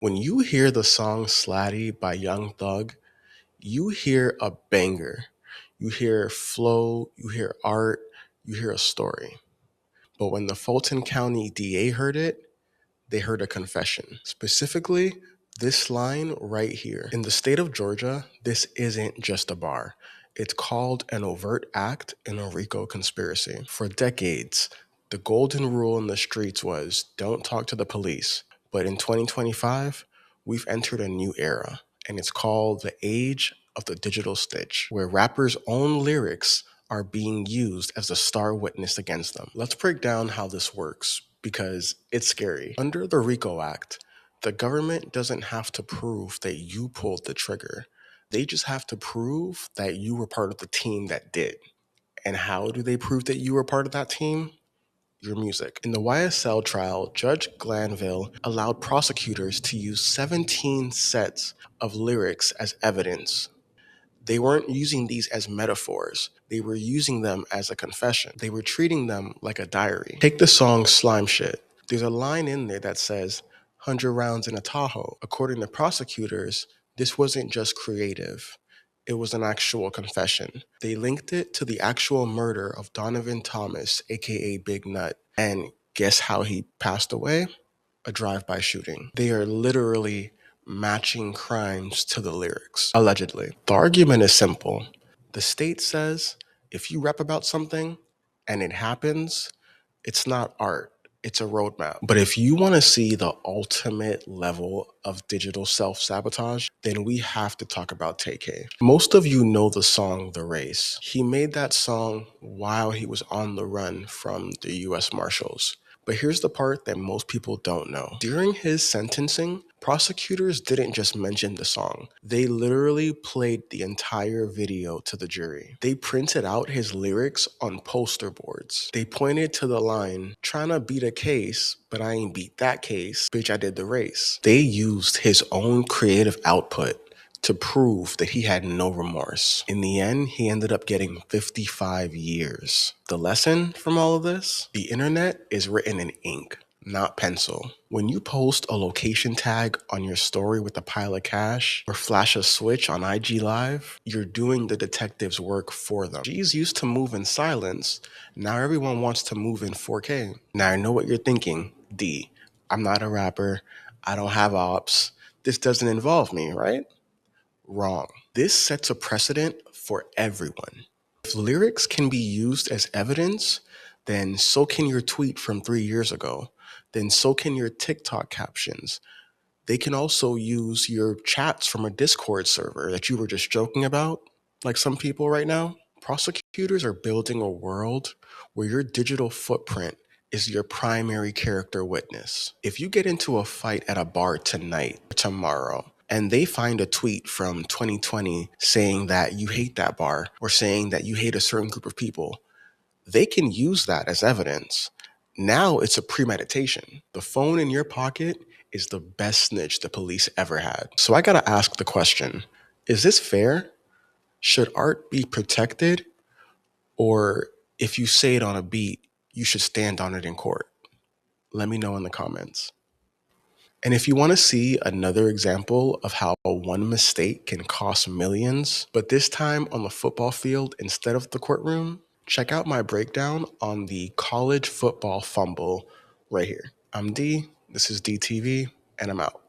When you hear the song Slatty by Young Thug, you hear a banger. You hear flow, you hear art, you hear a story. But when the Fulton County DA heard it, they heard a confession. Specifically, this line right here. In the state of Georgia, this isn't just a bar. It's called an overt act in a RICO conspiracy. For decades, the golden rule in the streets was don't talk to the police. But in 2025, we've entered a new era, and it's called the age of the digital snitch, where rappers' own lyrics are being used as a star witness against them. Let's break down how this works because it's scary. Under the RICO Act, the government doesn't have to prove that you pulled the trigger. They just have to prove that you were part of the team that did. And how do they prove that you were part of that team? Your music. In the YSL trial, Judge Glanville allowed prosecutors to use 17 sets of lyrics as evidence. They weren't using these as metaphors. They were using them as a confession. They were treating them like a diary. Take the song Slime Shit. There's a line in there that says, 100 rounds in a Tahoe. According to prosecutors, this wasn't just creative. It was an actual confession. They linked it to the actual murder of Donovan Thomas, aka Big Nut. And guess how he passed away? A drive-by shooting. They are literally matching crimes to the lyrics, allegedly. The argument is simple. The state says if you rap about something and it happens, it's not art, it's a roadmap. But if you want to see the ultimate level of digital self-sabotage, then we have to talk about TK. Most of you know the song The Race. He made that song while he was on the run from the US Marshals. But here's the part that most people don't know. During his sentencing, prosecutors didn't just mention the song. They literally played the entire video to the jury. They printed out his lyrics on poster boards. They pointed to the line, trying to beat a case, but I ain't beat that case. Bitch, I did the race. They used his own creative output to prove that he had no remorse. In the end, he ended up getting 55 years. The lesson from all of this? The internet is written in ink, not pencil. When you post a location tag on your story with a pile of cash or flash a switch on IG Live, you're doing the detective's work for them. G's used to move in silence. Now everyone wants to move in 4K. Now I know what you're thinking. D, I'm not a rapper. I don't have ops. This doesn't involve me, right? Wrong. This sets a precedent for everyone. If lyrics can be used as evidence, then so can your tweet from 3 years ago. Then so can your TikTok captions. They can also use your chats from a Discord server that you were just joking about, like some people right now. Prosecutors are building a world where your digital footprint is your primary character witness. If you get into a fight at a bar tonight or tomorrow, and they find a tweet from 2020 saying that you hate that bar or saying that you hate a certain group of people, they can use that as evidence. Now it's a premeditation. The phone in your pocket is the best snitch the police ever had. So I gotta ask the question, is this fair? Should art be protected? Or if you say it on a beat, you should stand on it in court? Let me know in the comments. And if you want to see another example of how one mistake can cost millions, but this time on the football field instead of the courtroom, check out my breakdown on the college football fumble right here. I'm D, this is DTV, and I'm out.